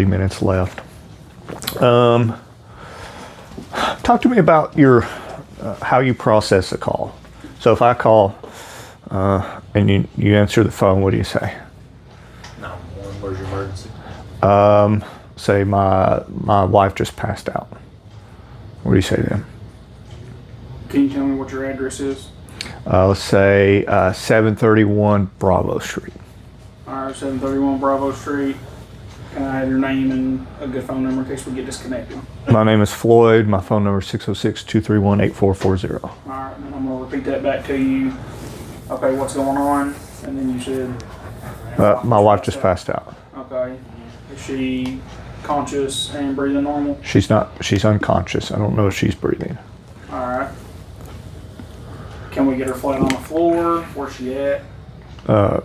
minutes left. Talk to me about your how you process a call. So if I call and you answer the phone, what do you say? 911, where's your emergency? Say my wife just passed out. What do you say to them? Can you tell me what your address is? Let's say 731 Bravo Street. All right, 731 Bravo Street. Can I have your name and a good phone number in case we get disconnected? My name is Floyd. My phone number is 606-231-8440. All right, and I'm going to repeat that back to you. Okay, what's going on? And then you said... My wife just passed out. Okay. Is she conscious and breathing normal? She's not. She's unconscious. I don't know if she's breathing. All right. Can we get her flat on the floor? Where's she at?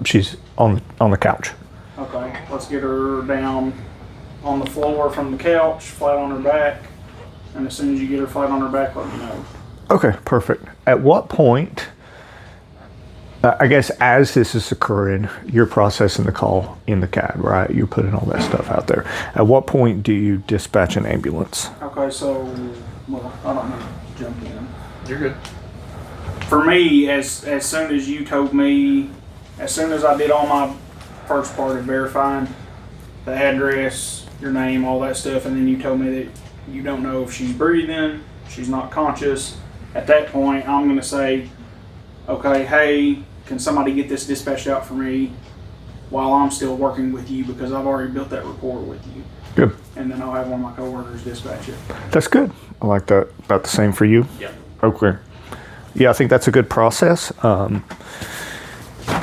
She's on the couch. Okay, let's get her down on the floor from the couch, flat on her back. And as soon as you get her flat on her back, let me know. Okay, perfect. At what point, I guess as this is occurring, you're processing the call in the cab, right? You're putting all that stuff out there. At what point do you dispatch an ambulance? Okay, so, well, I don't know, jump in. You're good. For me, as soon as you told me, as soon as I did all my first part of verifying the address, your name, all that stuff, and then you told me that you don't know if she's breathing, she's not conscious. At that point, I'm going to say, okay, hey, can somebody get this dispatched out for me while I'm still working with you, because I've already built that rapport with you. Good. And then I'll have one of my coworkers dispatch it. That's good. I like that. About the same for you? Yeah. Okay. Yeah, I think that's a good process.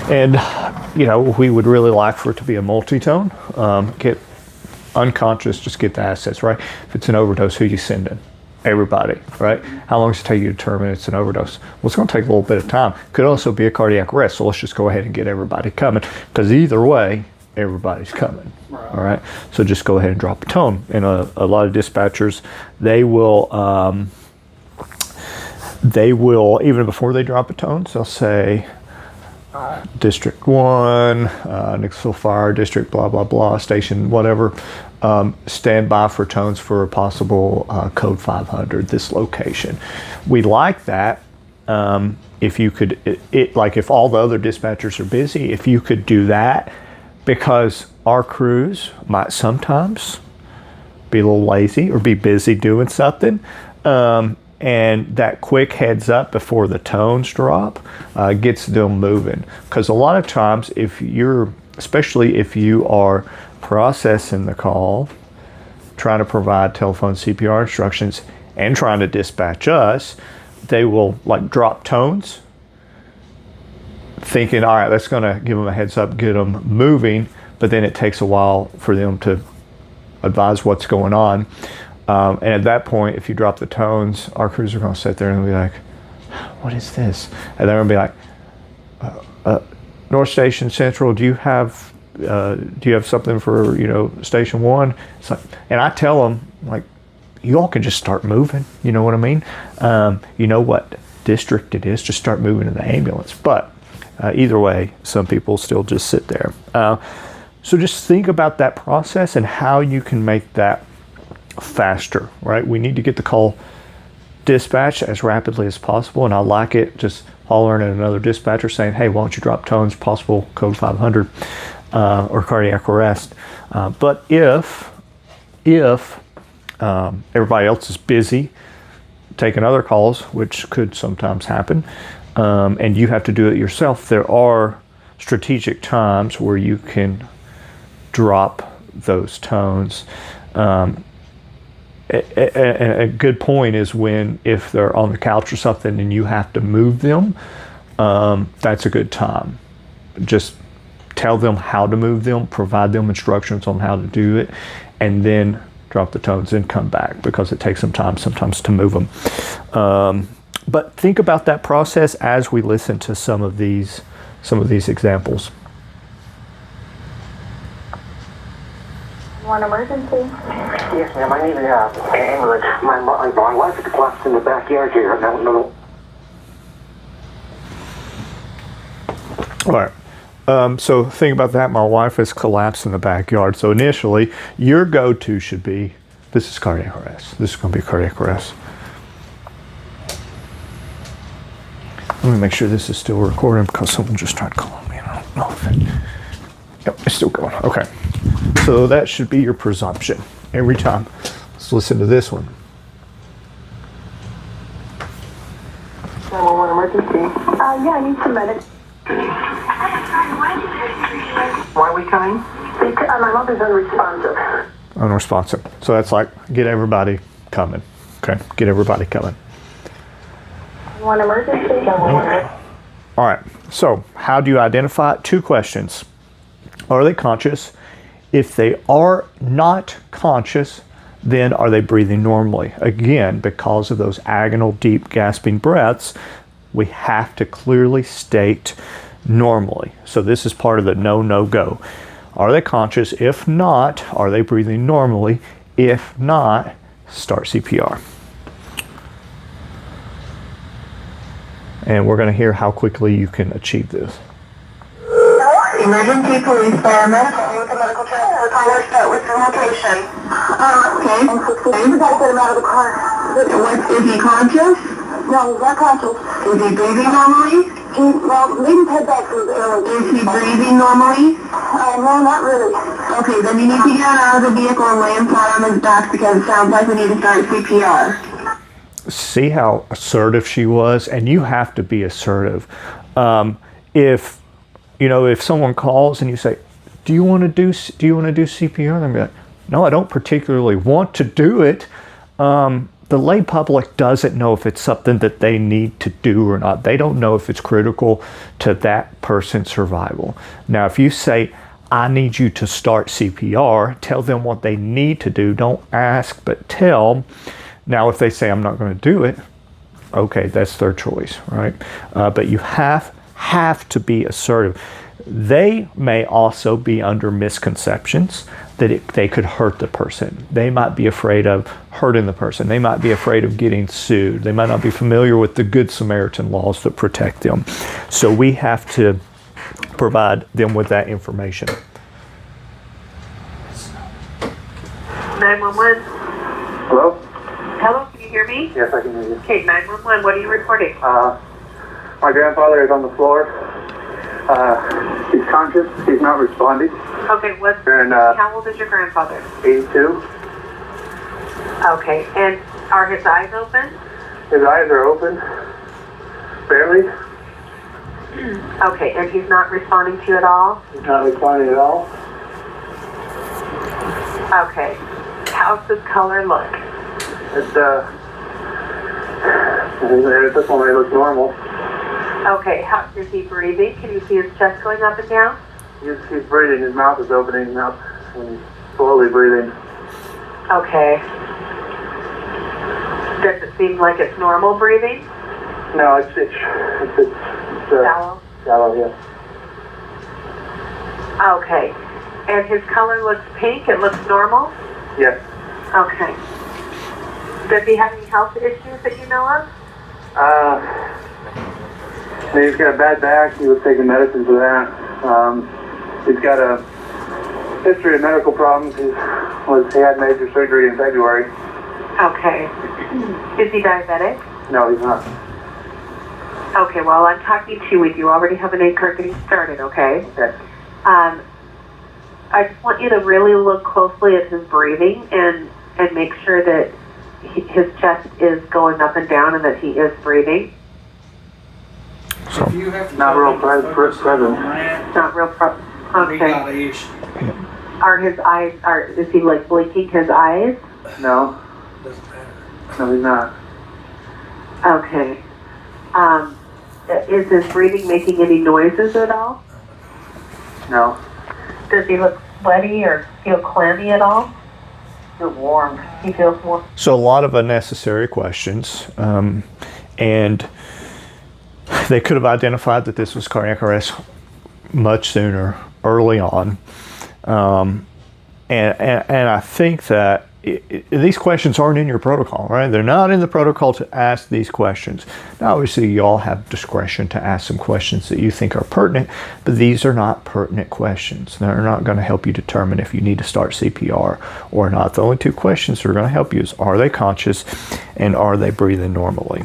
And, you know, we would really like for it to be a multi-tone. Get unconscious, just get the assets, right? If it's an overdose, who you sending? Everybody, right? How long does it take you to determine it's an overdose? Well, it's going to take a little bit of time. Could also be a cardiac arrest, so let's just go ahead and get everybody coming, because either way, everybody's coming. Right. All right? So just go ahead and drop a tone. And a lot of dispatchers, they will, even before they drop a tone, they'll say, District 1, Nixville Fire District, blah, blah, blah, station, whatever. Stand by for tones for a possible code 500, this location. We like that. If you could, like if all the other dispatchers are busy, if you could do that, because our crews might sometimes be a little lazy or be busy doing something. And that quick heads up before the tones drop gets them moving. Because a lot of times, especially if you are processing the call, trying to provide telephone CPR instructions, and trying to dispatch us, they will like drop tones, thinking, all right, that's going to give them a heads up, get them moving, but then it takes a while for them to advise what's going on. And at that point, if you drop the tones, our crews are going to sit there and be like, what is this? And they're going to be like, North Station Central, do you have something for, Station 1? It's like, and I tell them, like, you all can just start moving. You know what I mean? You know what district it is, just start moving in the ambulance. But either way, some people still just sit there. So just think about that process and how you can make that faster, right? We need to get the call dispatched as rapidly as possible, and I like it just hollering at another dispatcher saying, hey, why don't you drop tones, possible code 500 or cardiac arrest. But if everybody else is busy taking other calls, which could sometimes happen, and you have to do it yourself, there are strategic times where you can drop those tones. A good point is if they're on the couch or something and you have to move them, that's a good time. Just tell them how to move them, provide them instructions on how to do it, and then drop the tones and come back, because it takes some time sometimes to move them. But think about that process as we listen to some of these examples. One emergency? Yes, ma'am. I need an ambulance. My wife is collapsed in the backyard here. No. All right. So think about that. My wife has collapsed in the backyard. So initially, your go-to should be, this is cardiac arrest. This is going to be cardiac arrest. Let me make sure this is still recording because someone just tried calling me. I don't know if it... Yep, it's still going. Okay. So that should be your presumption every time. Let's listen to this one. 911 emergency. Yeah, I need some medics. Why are we coming? My mother's unresponsive. Unresponsive. So that's like, get everybody coming. Okay, get everybody coming. One emergency. All right, so how do you identify it? 2 questions. Are they conscious? If they are not conscious, then are they breathing normally? Again, because of those agonal, deep, gasping breaths, we have to clearly state normally. So this is part of the no-go. Are they conscious? If not, are they breathing normally? If not, start CPR. And we're going to hear how quickly you can achieve this. Emergency police paramedical with a medical transfer. Caller start with the location. Okay. We gotta get him out of the car. Is he conscious? No, he's not conscious. Is he breathing normally? Leave his head back. Is he breathing normally? No, not really. Okay, then you need to get out of the vehicle and lay him flat on his back because it sounds like we need to start CPR. See how assertive she was? And you have to be assertive. If someone calls and you say, do you want to do CPR? And I'm like, no, I don't particularly want to do it. The lay public doesn't know if it's something that they need to do or not. They don't know if it's critical to that person's survival. Now, if you say, I need you to start CPR, tell them what they need to do. Don't ask, but tell. Now, if they say, I'm not going to do it, okay, that's their choice, right? But you have to be assertive. They may also be under misconceptions that they could hurt the person. They might be afraid of hurting the person. They might be afraid of getting sued. They might not be familiar with the Good Samaritan laws that protect them. So we have to provide them with that information. 911. Hello? Hello, can you hear me? Yes, I can hear you. Okay, 911, what are you reporting? My grandfather is on the floor. He's conscious. He's not responding. Okay, how old is your grandfather? 82. Okay, and are his eyes open? His eyes are open. Barely. Okay, and he's not responding to you at all? He's not responding at all. Okay, how's his color look? At this one, it looks normal. Okay, how is he breathing? Can you see his chest going up and down? He's breathing. His mouth is opening up, and he's slowly breathing. Okay. Does it seem like it's normal breathing? No, it's Shallow? shallow, yes. Okay. And his color looks pink? It looks normal? Yes. Okay. Does he have any health issues that you know of? He's got a bad back. He was taking medicine for that. He's got a history of medical problems. He had major surgery in February. Okay. Is he diabetic? No, he's not. Okay, well, I'm talking to you with you. Already have an anchor getting started, okay? Okay. I just want you to really look closely at his breathing and make sure that his chest is going up and down and that he is breathing. So, You have to Not tell real me to focus present. on that. Not real We got okay. an issue. Are his eyes, is he like blinking his eyes? No. Doesn't matter. No, he's not. Okay. Is his breathing making any noises at all? No. Does he look sweaty or feel clammy at all? Feels warm. He feels warm. so a lot of unnecessary questions. And they could have identified that this was cardiac arrest much sooner, early on. And I think that these questions aren't in your protocol, right? They're not in the protocol to ask these questions. Now, obviously, you all have discretion to ask some questions that you think are pertinent, but these are not pertinent questions. They're not going to help you determine if you need to start CPR or not. The only two questions that are going to help you is, are they conscious and are they breathing normally?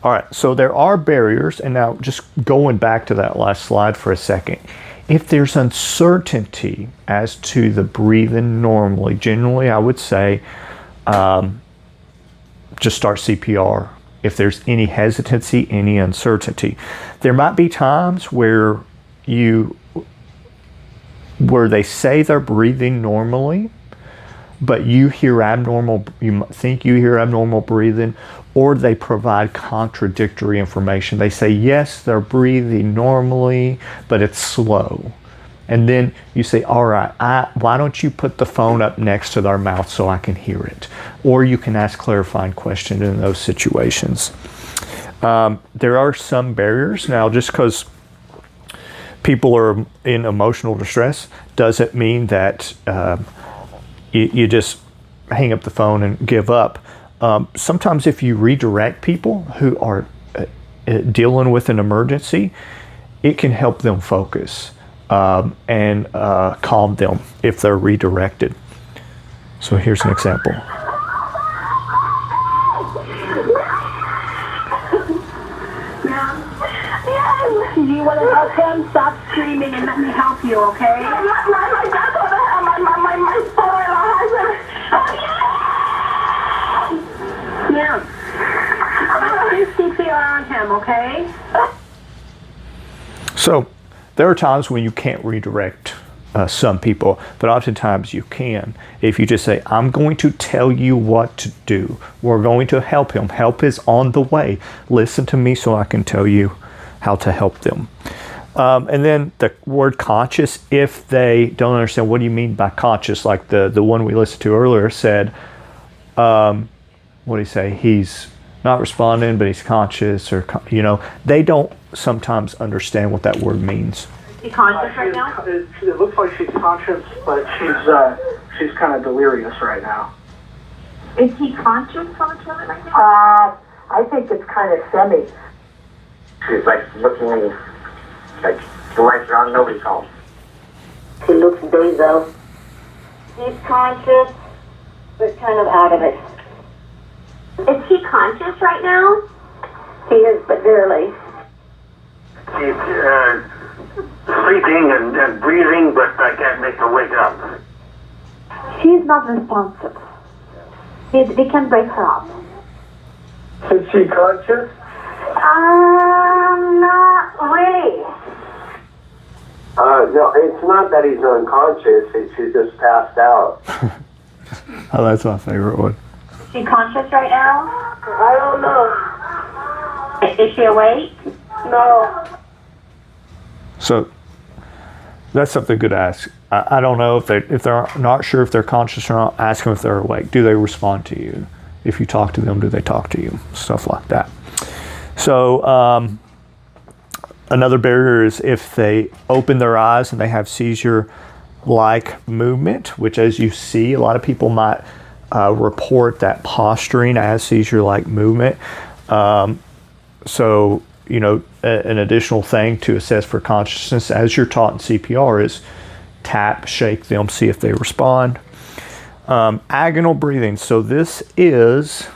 All right, so there are barriers, and now just going back to that last slide for a second. If there's uncertainty as to the breathing normally, generally I would say just start CPR. If there's any hesitancy, any uncertainty. There might be times where they say they're breathing normally, but you think you hear abnormal breathing, or they provide contradictory information. They say, yes, they're breathing normally, but it's slow. And then you say, all right, why don't you put the phone up next to their mouth so I can hear it? Or you can ask clarifying questions in those situations. There are some barriers. Now, just because people are in emotional distress doesn't mean that you just hang up the phone and give up. Sometimes if you redirect people who are dealing with an emergency, it can help them focus and calm them if they're redirected. So here's an example. Do you want to help him? Stop screaming and let me help you, okay? My yeah. Do CPR on him, okay? So there are times when you can't redirect some people, but oftentimes you can. If you just say, I'm going to tell you what to do. We're going to help him. Help is on the way. Listen to me so I can tell you how to help them. And then the word conscious, if they don't understand, what do you mean by conscious? Like the one we listened to earlier said, what do you say? He's not responding, but he's conscious, or, they don't sometimes understand what that word means. Is he conscious right now? It looks like she's conscious, but she's kind of delirious right now. Is he conscious on the toilet right now? I think it's kind of semi. She's like looking like the lights are on, nobody's home. He looks dazed though. He's conscious, but kind of out of it. Is he conscious right now? He is, but barely. She's sleeping and breathing, but I can't make her wake up. She's not responsive. We can wake her up. Is she conscious? Not really. No, it's not that he's unconscious, she's just passed out. Oh, that's my favorite one. Is she conscious right now? I don't know. Is she awake? No. So that's something good to ask. I don't know if they're not sure if they're conscious or not. Ask them if they're awake. Do they respond to you? If you talk to them, do they talk to you? Stuff like that. So another barrier is if they open their eyes and they have seizure-like movement, which, as you see, a lot of people might report that posturing as seizure-like movement. So, an additional thing to assess for consciousness, as you're taught in CPR, is tap, shake them, see if they respond. Agonal breathing. So this is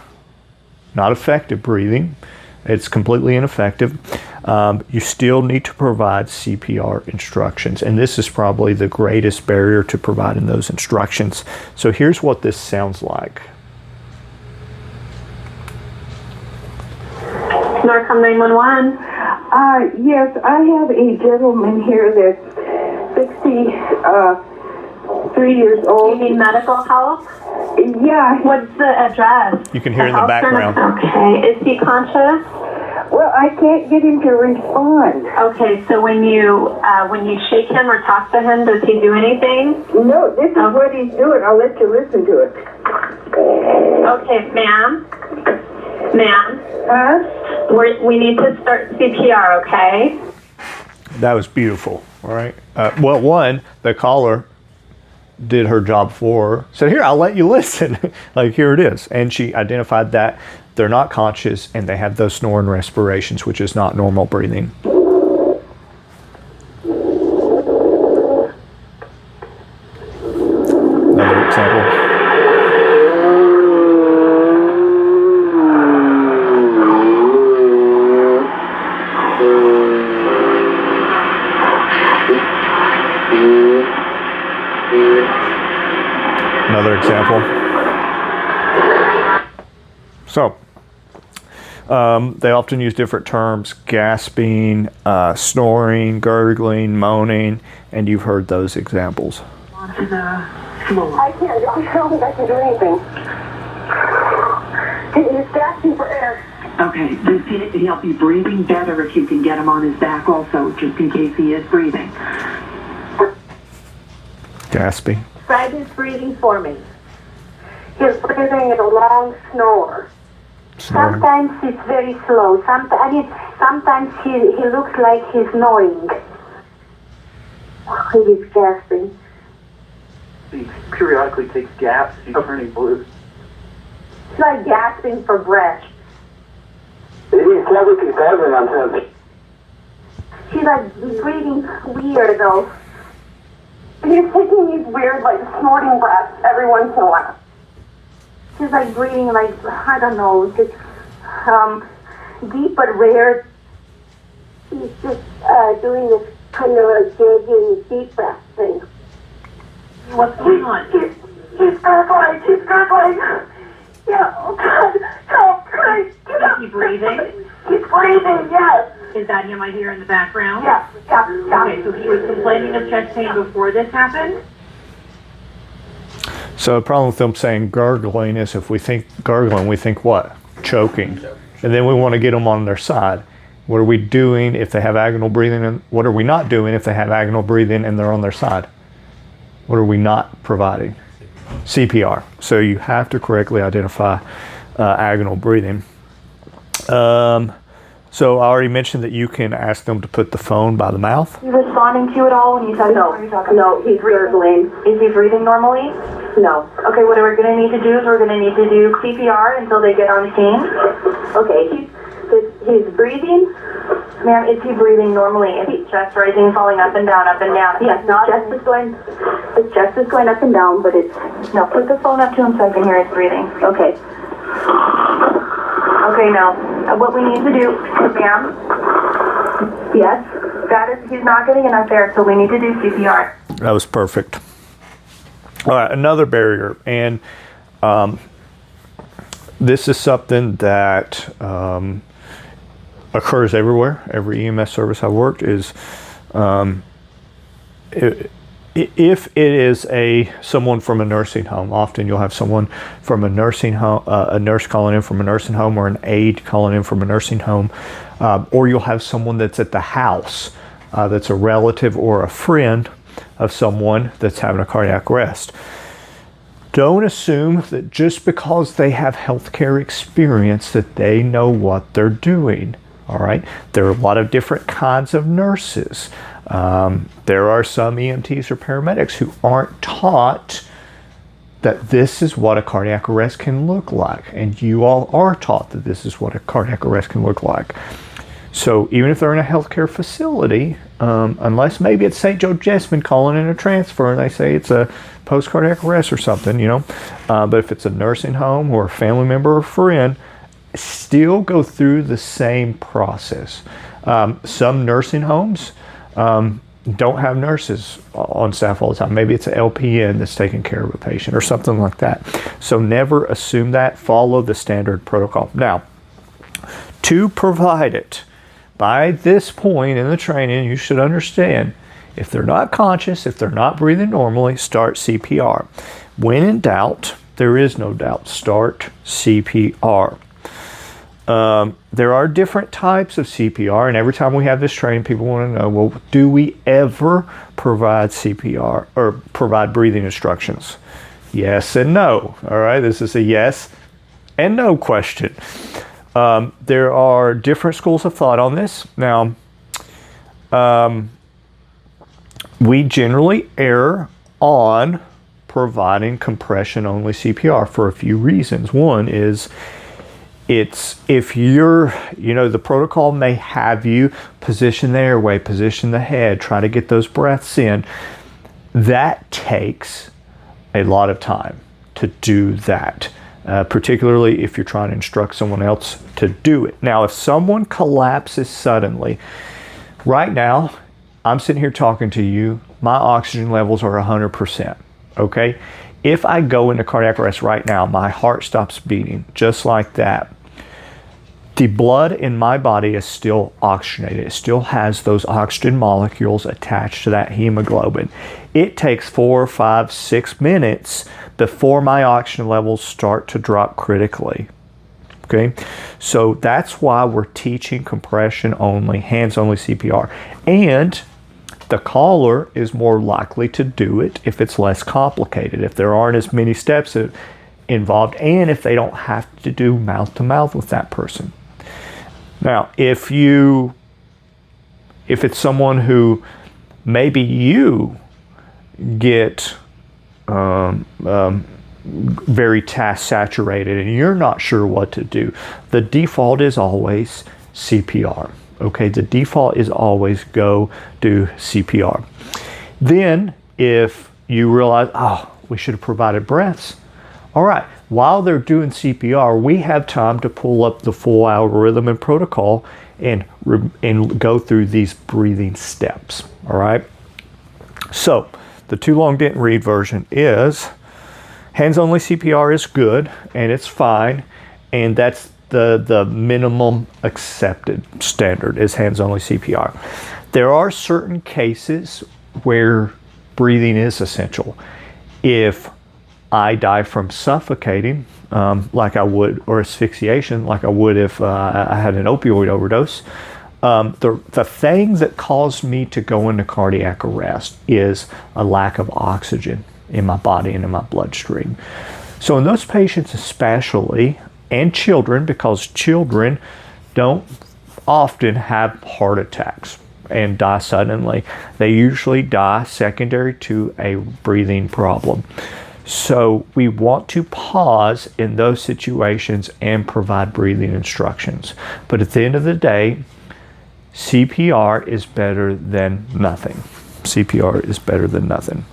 not effective breathing. It's completely ineffective. You still need to provide CPR instructions, and this is probably the greatest barrier to providing those instructions. So here's what this sounds like. Norcom 911. Yes, I have a gentleman here that's 63 years Do old. you need medical help? Yeah. What's the address? You can hear in the background. Okay. Is he conscious? Well, I can't get him to respond. Okay, so when you shake him or talk to him, does he do anything? No, this is what he's doing. I'll let you listen to it. Okay, ma'am. Ma'am. Huh? We need to start CPR, okay? That was beautiful. All right. Well, one, the caller did her job for her, said, here, I'll let you listen. Like, here it is. And she identified that they're not conscious and they have those snoring respirations, which is not normal breathing. Another example. Another example. So, they often use different terms: gasping, snoring, gurgling, moaning, and you've heard those examples. I can't. I don't think I can do anything. He's gasping for air. Okay, this he'll be breathing better if you can get him on his back also, just in case he is breathing. Gasping. Describe his breathing for me. His breathing is a long snore. Snoring. Sometimes it's very slow. Sometimes he looks like he's snoring. He's gasping. He periodically takes gaps. He's turning blue. It's like gasping for breath. He's never been gargling on him. She's like breathing weird though. He's taking these weird like snorting breaths every once in a while. She's like breathing like, I don't know, just deep but rare. He's just doing this kind of a gagging deep breath thing. What's going on? He's gurgling. He's gurgling. Yeah, oh God, help, Christ, get up. Is he breathing? He's breathing, yes. Is that him I hear in the background? Yeah. Okay, so he was complaining of chest pain before this happened? So the problem with them saying gurgling is if we think gurgling, we think what? Choking. And then we want to get them on their side. What are we doing if they have agonal breathing? And what are we not doing if they have agonal breathing and they're on their side? What are we not providing? CPR. So you have to correctly identify agonal breathing. So I already mentioned that you can ask them to put the phone by the mouth. Are you responding to it all when you tell No, he's gurgling. Is he breathing normally? No. Okay, what we're going to need to do is we're going to need to do CPR until they get on scene. Okay, he's breathing. Ma'am, is he breathing normally? Is his chest rising, falling up and down, up and down? Yes, his chest is going up and down, but it's... No, put the phone up to him so I can hear his breathing. Okay. Okay, now, what we need to do, ma'am, Yes? he's not getting enough air, so we need to do CPR. That was perfect. All right, another barrier, and this is something that occurs everywhere. Every EMS service I've worked is, if it is someone from a nursing home, often you'll have someone from a nursing home, a nurse calling in from a nursing home, or an aide calling in from a nursing home, or you'll have someone that's at the house that's a relative or a friend of someone that's having a cardiac arrest. Don't assume that just because they have healthcare experience that they know what they're doing. All right, there are a lot of different kinds of nurses. There are some EMTs or paramedics who aren't taught that this is what a cardiac arrest can look like, and you all are taught that this is what a cardiac arrest can look like. So even if they're in a healthcare facility, unless maybe it's St. Joe Jessamine calling in a transfer and they say it's a post-cardiac arrest or something, but if it's a nursing home or a family member or friend, still go through the same process. Some nursing homes don't have nurses on staff all the time. Maybe it's an LPN that's taking care of a patient or something like that. So never assume that. Follow the standard protocol. Now, to provide it, by this point in the training, you should understand, if they're not conscious, if they're not breathing normally, start CPR. When in doubt, there is no doubt, start CPR. There are different types of CPR, and every time we have this training, people want to know, well, do we ever provide CPR or provide breathing instructions? Yes and no. All right, this is a yes and no question. There are different schools of thought on this. Now, we generally err on providing compression only CPR for a few reasons. One is if you're, the protocol may have you position the airway, position the head, try to get those breaths in. That takes a lot of time to do that, particularly if you're trying to instruct someone else to do it. Now, if someone collapses suddenly, right now, I'm sitting here talking to you, my oxygen levels are 100%, okay? If I go into cardiac arrest right now, my heart stops beating just like that. The blood in my body is still oxygenated. It still has those oxygen molecules attached to that hemoglobin. It takes 4, 5, 6 minutes before my oxygen levels start to drop critically. Okay, so that's why we're teaching compression only, hands only CPR. And the caller is more likely to do it if it's less complicated, if there aren't as many steps involved, and if they don't have to do mouth to mouth with that person. Now, if it's someone who maybe you get very task saturated and you're not sure what to do, the default is always CPR. Okay, the default is always go do CPR. Then if you realize, we should have provided breaths. All right, while they're doing CPR, we have time to pull up the full algorithm and protocol and go through these breathing steps. All right, so the too long didn't read version is hands only CPR is good and it's fine, and that's the minimum accepted standard is hands only CPR. There are certain cases where breathing is essential. If I die from suffocating, like I would, or asphyxiation, like I would if I had an opioid overdose, the thing that caused me to go into cardiac arrest is a lack of oxygen in my body and in my bloodstream. So in those patients especially, and children, because children don't often have heart attacks and die suddenly. They usually die secondary to a breathing problem. So we want to pause in those situations and provide breathing instructions. But at the end of the day, CPR is better than nothing. CPR is better than nothing.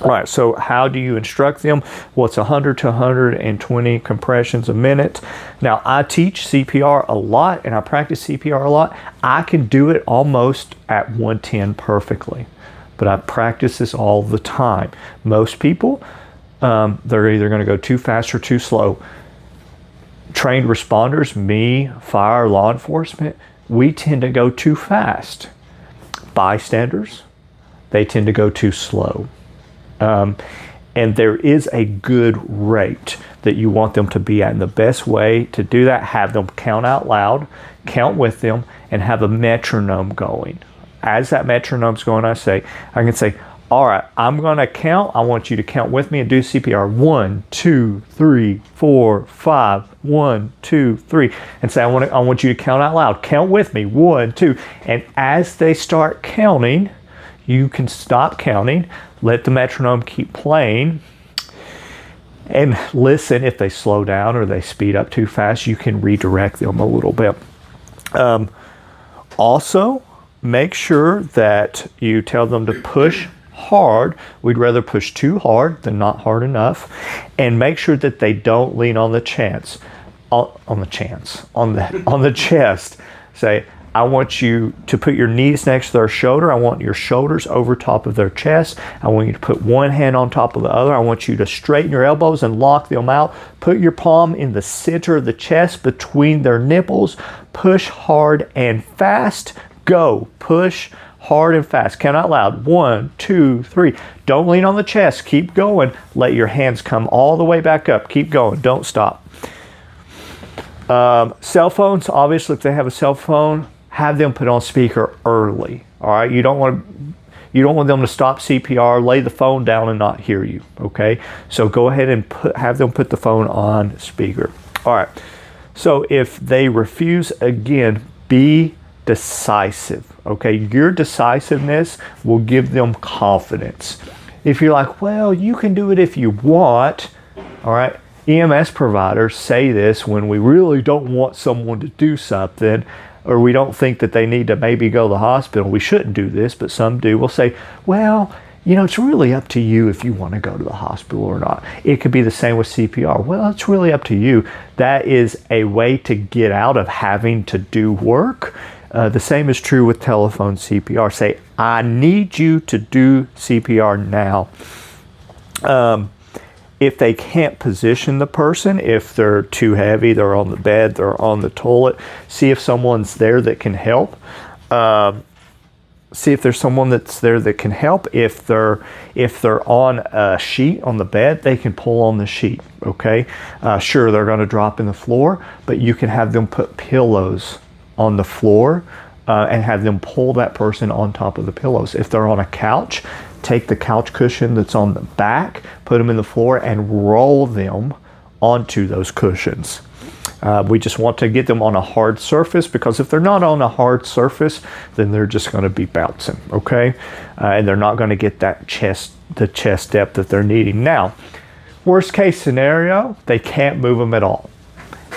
All right, so how do you instruct them? Well, it's 100 to 120 compressions a minute. Now, I teach CPR a lot and I practice CPR a lot. I can do it almost at 110 perfectly, but I practice this all the time. Most people, they're either going to go too fast or too slow. Trained responders, me, fire, law enforcement, we tend to go too fast. Bystanders, they tend to go too slow. And there is a good rate that you want them to be at. And the best way to do that, have them count out loud, count with them, and have a metronome going. As that metronome's going, I can say, all right, I'm going to count. I want you to count with me and do CPR. 1, 2, 3, 4, 5. 1, 2, 3. And say, I want you to count out loud. Count with me. 1, 2. And as they start counting, you can stop counting, let the metronome keep playing, and listen. If they slow down or they speed up too fast, you can redirect them a little bit. Also, make sure that you tell them to push hard. We'd rather push too hard than not hard enough. And make sure that they don't lean on the chest. Say, I want you to put your knees next to their shoulder. I want your shoulders over top of their chest. I want you to put one hand on top of the other. I want you to straighten your elbows and lock them out. Put your palm in the center of the chest between their nipples. Push hard and fast. Go. Push hard and fast. Count out loud. 1, 2, 3. Don't lean on the chest. Keep going. Let your hands come all the way back up. Keep going. Don't stop. Cell phones, obviously, if they have a cell phone, have them put on speaker early. All right, you don't want them to stop CPR, lay the phone down, and not hear you. Okay, so go ahead and have them put the phone on speaker. All right. So if they refuse, again, be decisive. Okay, your decisiveness will give them confidence. if you're like, well, you can do it if you want, all right, EMS providers say this when we really don't want someone to do something, or we don't think that they need to maybe go to the hospital. We shouldn't do this, but some do. We'll say, well, it's really up to you if you want to go to the hospital or not. It could be the same with CPR. Well, it's really up to you. That is a way to get out of having to do work. The same is true with telephone CPR. Say, I need you to do CPR now. If they can't position the person, if they're too heavy, they're on the bed, they're on the toilet, see if someone's there that can help. See if there's someone that's there that can help. If they're on a sheet on the bed, they can pull on the sheet, okay? Sure, they're going to drop in the floor, but you can have them put pillows on the floor and have them pull that person on top of the pillows. If they're on a couch, take the couch cushion that's on the back, put them in the floor, and roll them onto those cushions. We just want to get them on a hard surface, because if they're not on a hard surface, then they're just going to be bouncing, okay? And they're not going to get the chest depth that they're needing. Now, worst case scenario, they can't move them at all.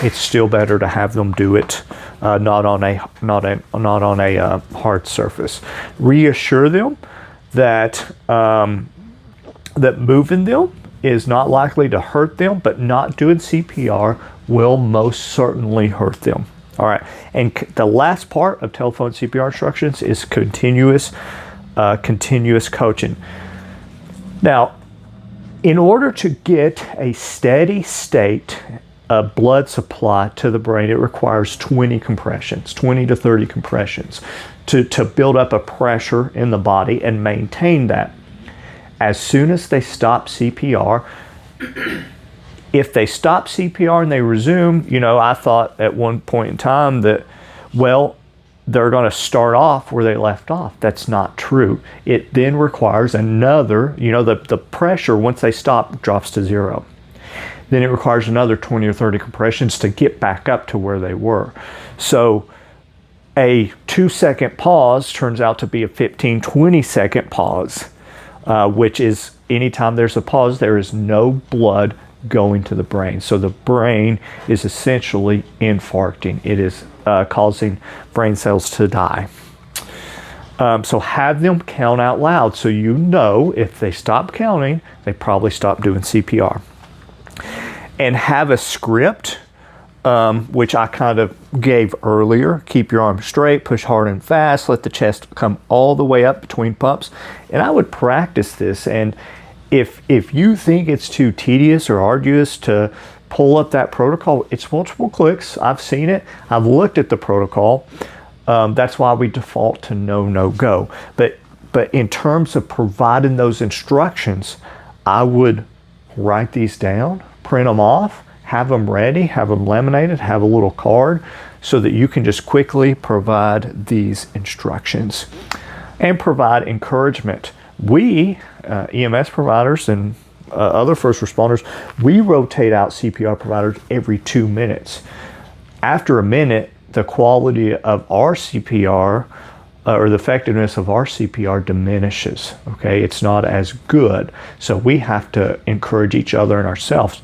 It's still better to have them do it not on a hard surface. Reassure them that that moving them is not likely to hurt them, but not doing CPR will most certainly hurt them. All right, and the last part of telephone CPR instructions is continuous coaching. Now, in order to get a steady state of blood supply to the brain, it requires 20 to 30 compressions to build up a pressure in the body and maintain that. As soon as they stop CPR, if they stop CPR and they resume, I thought at one point in time that, well, they're going to start off where they left off. That's not true. It then requires another, the pressure once they stop drops to zero. Then it requires another 20 or 30 compressions to get back up to where they were. So a 2-second pause turns out to be a 15, 20-second pause, which is anytime there's a pause, there is no blood going to the brain. So the brain is essentially infarcting. It is causing brain cells to die. So have them count out loud, so if they stop counting, they probably stopped doing CPR. And have a script, which I kind of gave earlier. Keep your arms straight, push hard and fast, let the chest come all the way up between pumps. And I would practice this. And if you think it's too tedious or arduous to pull up that protocol, it's multiple clicks. I've seen it. I've looked at the protocol. That's why we default to no, go. But in terms of providing those instructions, I would write these down, print them off, have them ready, have them laminated, have a little card so that you can just quickly provide these instructions and provide encouragement. We, EMS providers and other first responders, we rotate out CPR providers every 2 minutes. After a minute, the quality of our CPR or the effectiveness of our CPR diminishes, okay? It's not as good. So we have to encourage each other and ourselves,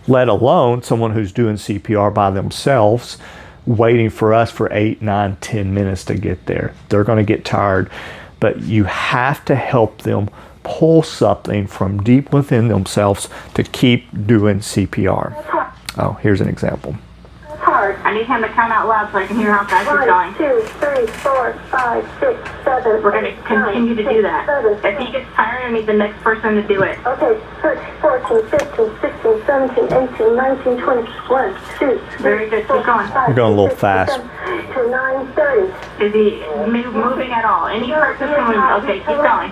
let alone someone who's doing CPR by themselves, waiting for us for 8, 9, 10 minutes to get there. They're gonna get tired, but you have to help them pull something from deep within themselves to keep doing CPR. Oh, here's an example. I need him to count out loud so I can hear how fast he's going. 1, 2, 3, 4, 5, 6, 7. We're going to continue to do that. If he gets tired, I need the next person to do it. Okay, 13, 14, 15, 16, 17, 18, 19, 20, 1, 2, 3, very good. Keep going. You're going a little fast. 9, 30. Is he moving at all? Any person can move. Okay, keep going.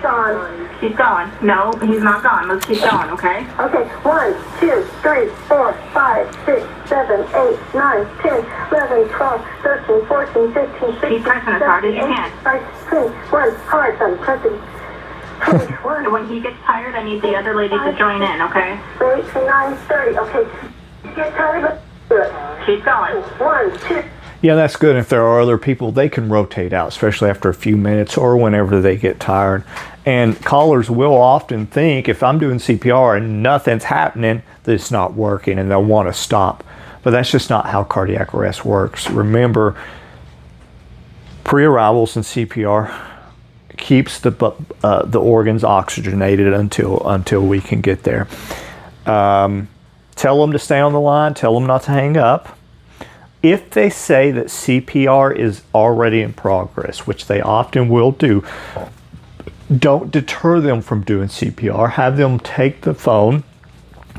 Keep going. No, he's not gone. Let's keep going, okay? Okay, 1, 2, 3, 4, 5, 6, 7, 8, 9, 10, 11, 12, 13, 14, 15, 16, keep pressing as hard as you can. 1, hard, I'm pressing. When he gets tired, I need the other lady to join in, okay? 8 to 9:30, okay. Get tired, let's do it. Keep going. 1, 2. Yeah, that's good. If there are other people, they can rotate out, especially after a few minutes or whenever they get tired. And callers will often think if I'm doing CPR and nothing's happening, that it's not working and they'll want to stop. But that's just not how cardiac arrest works. Remember, pre-arrivals in CPR keeps the organs oxygenated until we can get there. Tell them to stay on the line. Tell them not to hang up. If they say that CPR is already in progress, which they often will do, don't deter them from doing CPR. Have them take the phone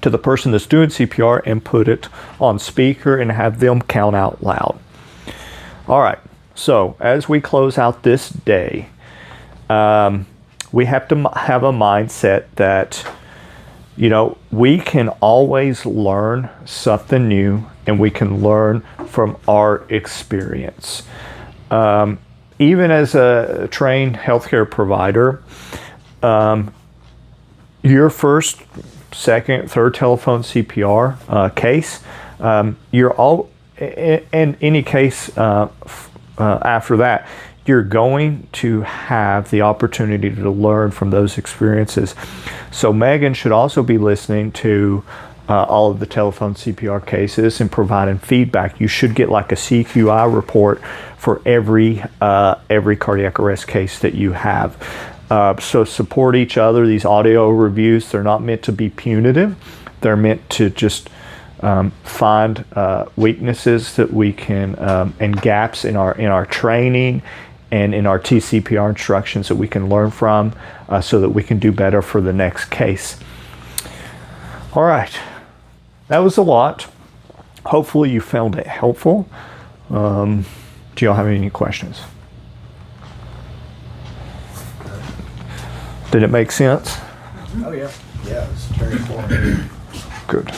to the person that's doing CPR and put it on speaker and have them count out loud. All right, so as we close out this day, we have to have a mindset that, you know, we can always learn something new and we can learn from our experience. Even as a trained healthcare provider, your first, second, third telephone CPR case, you're all, in any case after that, you're going to have the opportunity to learn from those experiences. So Megan should also be listening to all of the telephone CPR cases and providing feedback. You should get like a CQI report for every cardiac arrest case that you have. So support each other. These audio reviews, they're not meant to be punitive. They're meant to just find weaknesses that we can and gaps in our training and in our TCPR instructions that we can learn from so that we can do better for the next case. All right, that was a lot. Hopefully you found it helpful. Do y'all have any questions? Did it make sense? Oh yeah, yeah, it's very informative. Good.